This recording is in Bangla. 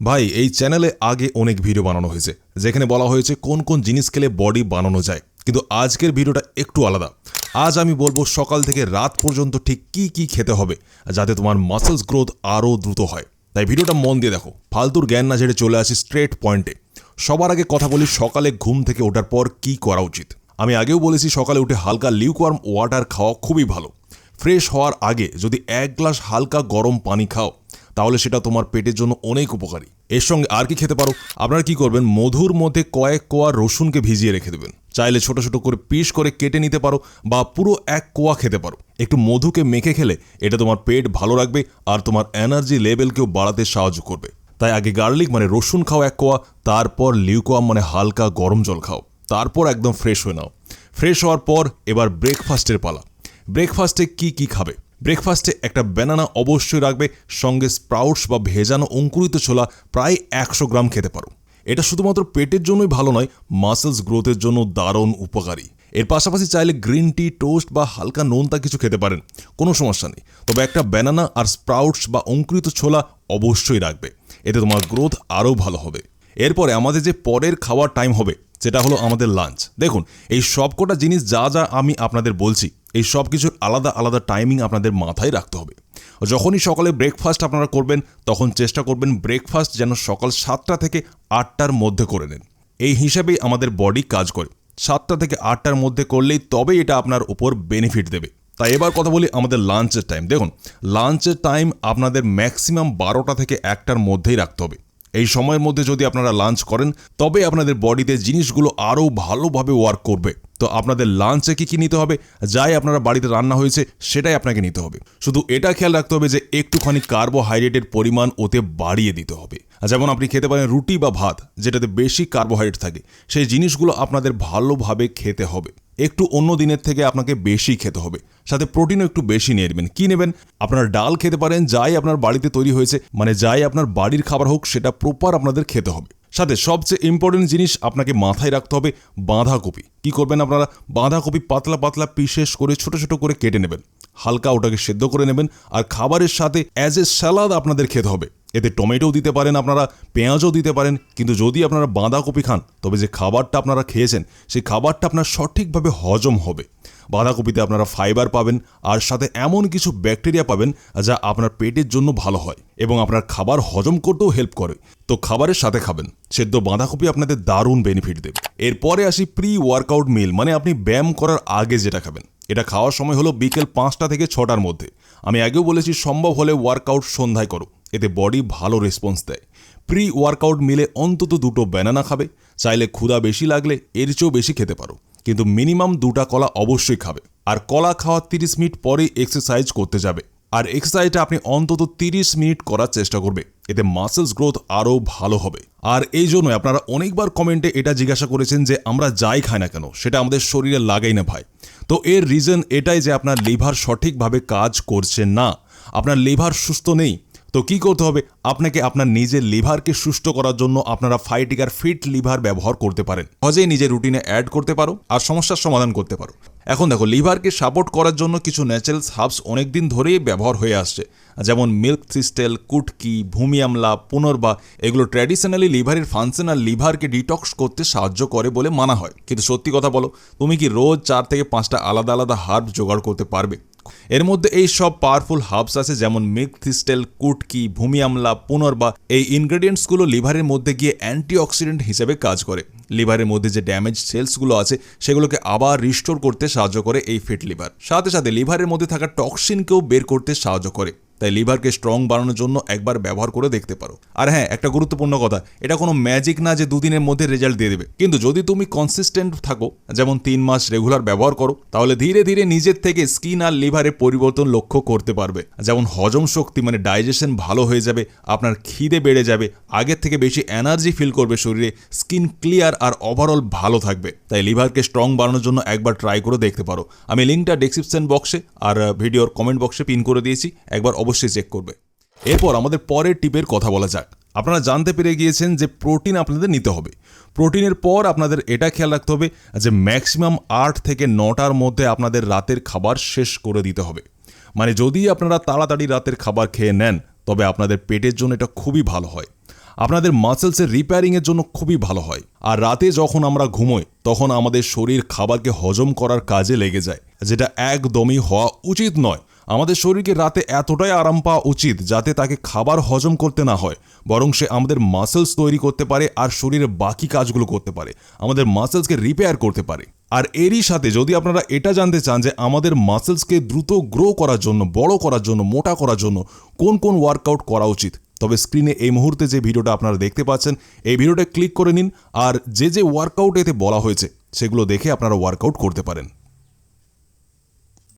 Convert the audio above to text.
ভাই এই চ্যানেলে আগে অনেক ভিডিও বানানো হয়েছে যেখানে বলা হয়েছে কোন কোন জিনিস খেলে বডি বানানো যায়, কিন্তু আজকের ভিডিওটা একটু আলাদা। আজ আমি বলবো সকাল থেকে রাত পর্যন্ত ঠিক কি কি খেতে হবে যাতে তোমার মাসেলস গ্রোথ আরও দ্রুত হয়। তাই ভিডিওটা মন দিয়ে দেখো, ফালতুর জ্ঞান না ঝেড়ে চলে আসি স্ট্রেট পয়েন্টে। সবার আগে কথা বলি সকালে ঘুম থেকে ওঠার পর কি করা উচিত। আমি আগেও বলেছি সকালে উঠে হালকা লিউকওয়ার্ম ওয়াটার খাওয়া খুবই ভালো। ফ্রেশ হওয়ার আগে যদি 1 গ্লাস হালকা গরম পানি খাও তাহলে সেটা তোমার পেটের জন্য অনেক উপকারী। এর সঙ্গে আর কি খেতে পারো, আপনারা কি করবেন, মধুর মধ্যে কয়েক কোয়া রসুনকে ভিজিয়ে রেখে দেবেন। চাইলে ছোট ছোট করে পিস করে কেটে নিতে পারো বা পুরো 1 কোয়া খেতে পারো। একটু মধুকে মেখে খেলে এটা তোমার পেট ভালো রাখবে আর তোমার এনার্জি লেভেলকেও বাড়াতে সাহায্য করবে। তাই আগে গার্লিক মানে রসুন খাও 1 কোয়া, তারপর লিউকোয়াম মানে হালকা গরম জল খাও, তারপর একদম ফ্রেশ হয়ে নাও। ফ্রেশ হওয়ার পর এবার ব্রেকফাস্টের পালা। ব্রেকফাস্টে কি কি খাবে? ব্রেকফাস্টে একটা ব্যানানা অবশ্যই রাখবে, সঙ্গে স্প্রাউটস বা ভেজানো অঙ্কুরিত ছোলা প্রায় 100 গ্রাম খেতে পারো। এটা শুধুমাত্র পেটের জন্যই ভালো নয়, মাসেলস গ্রোথের জন্য দারুণ উপকারী। এর পাশাপাশি চাইলে গ্রিন টি, টোস্ট বা হালকা নোনতা কিছু খেতে পারেন, কোনো সমস্যা নেই। তবে একটা ব্যানানা আর স্প্রাউটস বা অঙ্কুরিত ছোলা অবশ্যই রাখবে, এতে তোমার গ্রোথ আরও ভালো হবে। এরপরে আমাদের যে পরের খাওয়ার টাইম হবে সেটা হলো আমাদের লাঞ্চ। দেখুন এই সবকটা জিনিস যা যা আমি আপনাদের বলছি এই সব কিছুর আলাদা আলাদা টাইমিং আপনাদের মাথায় রাখতে হবে। যখনই সকালে ব্রেকফাস্ট আপনারা করবেন তখন চেষ্টা করবেন ব্রেকফাস্ট যেন সকাল 7টা থেকে 8টার মধ্যে করে নেন। এই হিসাবেই আমাদের বডি কাজ করে। 7টা থেকে 8টার মধ্যে করলেই তবে এটা আপনার উপর বেনিফিট দেবে। তাই এবার কথা বলি আমাদের লাঞ্চের টাইম। দেখুন লাঞ্চের টাইম আপনাদের ম্যাক্সিমাম 12টা থেকে 1টার মধ্যেই রাখতে হবে। এই সময়ের মধ্যে যদি আপনারা লাঞ্চ করেন তবে আপনাদের বডিতে জিনিসগুলো আরও ভালোভাবে ওয়ার্ক করবে। তো আপনাদের লাঞ্চে কী কী নিতে হবে, যাই আপনারা বাড়িতে রান্না হয়েছে সেটাই আপনাকে নিতে হবে। শুধু এটা খেয়াল রাখতে হবে যে একটুখানি কার্বোহাইড্রেটের পরিমাণ ওতে বাড়িয়ে দিতে হবে। যেমন আপনি খেতে পারেন রুটি বা ভাত যেটাতে বেশি কার্বোহাইড্রেট থাকে, সেই জিনিসগুলো আপনাদের ভালোভাবে খেতে হবে। একটু অন্য দিনের থেকে আপনাকে বেশি খেতে হবে, সাথে প্রোটিনও একটু বেশি নিয়ে নেবেন। কী নেবেন, আপনারা ডাল খেতে পারেন, যাই আপনার বাড়িতে তৈরি হয়েছে, মানে যাই আপনার বাড়ির খাবার হোক সেটা প্রপার আপনাদের খেতে হবে। সাথে সবচেয়ে ইম্পর্টেন্ট জিনিস আপনাকে মাথায় রাখতে হবে বাঁধাকপি। কি করবেন আপনারা, বাঁধাকপি পাতলা পাতলা পিসেস করে ছোট ছোট করে কেটে নেবেন, হালকা ওটাকে সেদ্ধ করে নেবেন আর খাবারের সাথে অ্যাজ এ স্যালাড আপনাদের খেতে হবে। এতে টমেটোও দিতে পারেন, আপনারা পেঁয়াজও দিতে পারেন, কিন্তু যদি আপনারা বাঁধাকপি খান তবে যে খাবারটা আপনারা খেয়েছেন সেই খাবারটা আপনার সঠিকভাবে হজম হবে। বাঁধাকপিতে আপনারা ফাইবার পাবেন আর সাথে এমন কিছু ব্যাকটেরিয়া পাবেন যা আপনার পেটের জন্য ভালো হয় এবং আপনার খাবার হজম করতেও হেল্প করে। তো খাবারের সাথে খাবেন, সেদ্ধ বাঁধাকপি আপনাদের দারুণ বেনিফিট দেবে। এরপরে আসি প্রি ওয়ার্কআউট মিল, মানে আপনি ব্যায়াম করার আগে যেটা খাবেন। এটা খাওয়ার সময় হলো বিকেল 5টা থেকে 6টার মধ্যে। আমি আগেও বলেছি সম্ভব হলে ওয়ার্কআউট সন্ধ্যায় করো, এতে বডি ভালো রেসপন্স দেয়। প্রি ওয়ার্কআউট মিলে অন্তত 2টো ব্যানানা খাবে, চাইলে ক্ষুধা বেশি লাগলে এর চেয়েও বেশি খেতে পারো, কিন্তু মিনিমাম 2টা কলা অবশ্যই খাবে। আর কলা খাওয়ার 30 মিনিট পরেই এক্সারসাইজ করতে যাবে। আর এক্সারসাইজটা আপনি অন্তত 30 মিনিট করার চেষ্টা করবে, এতে মাসেলস গ্রোথ আরও ভালো হবে। আর এই জন্য আপনারা অনেকবার কমেন্টে এটা জিজ্ঞাসা করেছেন যে আমরা যাই খাই না কেন সেটা আমাদের শরীরে লাগাই না ভাই। তো এর রিজন এটাই যে আপনার লিভার সঠিকভাবে কাজ করছে না, আপনার লিভার সুস্থ নেই। তো কি করতে হবে, আপনাকে আপনার নিজের লিভারকে সুস্থ করার জন্য আপনারা ফাইটিকার ফিট লিভার ব্যবহার করতে পারেন। সহজেই নিজের রুটিনে অ্যাড করতে পারো আর সমস্যার সমাধান করতে পারো। এখন দেখো লিভারকে সাপোর্ট করার জন্য কিছু ন্যাচারাল হার্বস অনেকদিন ধরেই ব্যবহার হয়ে আসছে, যেমন মিল্ক থিস্টেল, কুটকি, ভূমি আমলা, পুনর্বা। এগুলো ট্র্যাডিশনালি লিভারের ফাংশন আর লিভারকে ডিটক্স করতে সাহায্য করে বলে মানা হয়। কিন্তু সত্যি কথা বলো, তুমি কি রোজ 4 থেকে 5টা আলাদা আলাদা হার্ব জোগাড় করতে পারবে? এর মধ্যে এই সব পাওয়ারফুল হার্বস আছে যেমন মিল্ক থিস্টেল, কুটকি, ভূমি আমলা, পুনর্বা। এই ইনগ্রেডিয়েন্টসগুলো লিভারের মধ্যে গিয়ে অ্যান্টিঅক্সিডেন্ট হিসেবে কাজ করে। লিভারের মধ্যে যে ড্যামেজ সেলসগুলো আছে সেগুলোকে আবার রিস্টোর করতে সাহায্য করে এই ফিট লিভার। সাথে সাথে লিভারের মধ্যে থাকা টক্সিনকেও বের করতে সাহায্য করে। তাই লিভারকে স্ট্রং বানানোর জন্য একবার ব্যবহার করে দেখতে পারো। আর হ্যাঁ, একটা গুরুত্বপূর্ণ কথা, এটা কোনো ম্যাজিক না যে 2 দিনের মধ্যে রেজাল্ট দিয়ে দেবে। কিন্তু যদি তুমি কনসিস্টেন্ট থাকো, যেমন 3 মাস রেগুলার ব্যবহার করো, তাহলে ধীরে ধীরে নিজের থেকে স্কিন আর লিভারে পরিবর্তন লক্ষ্য করতে পারবে। যেমন হজম শক্তি মানে ডাইজেশন ভালো হয়ে যাবে, আপনার খিদে বেড়ে যাবে, আগের থেকে বেশি এনার্জি ফিল করবে শরীরে, স্কিন ক্লিয়ার আর ওভারঅল ভালো থাকবে। তাই লিভারকে স্ট্রং বানানোর জন্য একবার ট্রাই করে দেখতে পারো। আমি লিঙ্কটা ডেসক্রিপশন বক্সে আর ভিডিওর কমেন্ট বক্সে পিন করে দিয়েছি, একবার অবশ্যই চেক করবে। এরপর আমাদের পরের টিপের কথা বলা যাক। আপনারা জানতে পেরে গিয়েছেন যে প্রোটিন আপনাদের নিতে হবে। প্রোটিনের পর আপনাদের এটা খেয়াল রাখতে হবে যে ম্যাক্সিমাম 8 থেকে 9টার মধ্যে আপনাদের রাতের খাবার শেষ করে দিতে হবে। মানে যদি আপনারা তাড়াতাড়ি রাতের খাবার খেয়ে নেন তবে আপনাদের পেটের জন্য এটা খুবই ভালো হয়। আপনাদের মাসেলসের রিপেয়ারিংয়ের জন্য খুবই ভালো হয়। আর রাতে যখন আমরা ঘুমোই তখন আমাদের শরীর খাবারকে হজম করার কাজে লেগে যায়, যেটা একদমই হওয়া উচিত নয়। আমাদের শরীরকে রাতে এতটাই আরাম পাওয়া উচিত যাতে তাকে খাবার হজম করতে না হয়, বরং সে আমাদের মাসেলস তৈরি করতে পারে আর শরীরের বাকি কাজগুলো করতে পারে, আমাদের মাসেলসকে রিপেয়ার করতে পারে। আর এরই সাথে যদি আপনারা এটা জানতে চান যে আমাদের মাসেলসকে দ্রুত গ্রো করার জন্য, বড় করার জন্য, মোটা করার জন্য কোন কোন ওয়ার্কআউট করা উচিত, তবে স্ক্রিনে এই মুহূর্তে যে ভিডিওটা আপনারা দেখতে পাচ্ছেন এই ভিডিওটা ক্লিক করে নিন আর যে ওয়ার্কআউট এতে বলা হয়েছে সেগুলো দেখে আপনারা ওয়ার্কআউট করতে পারেন।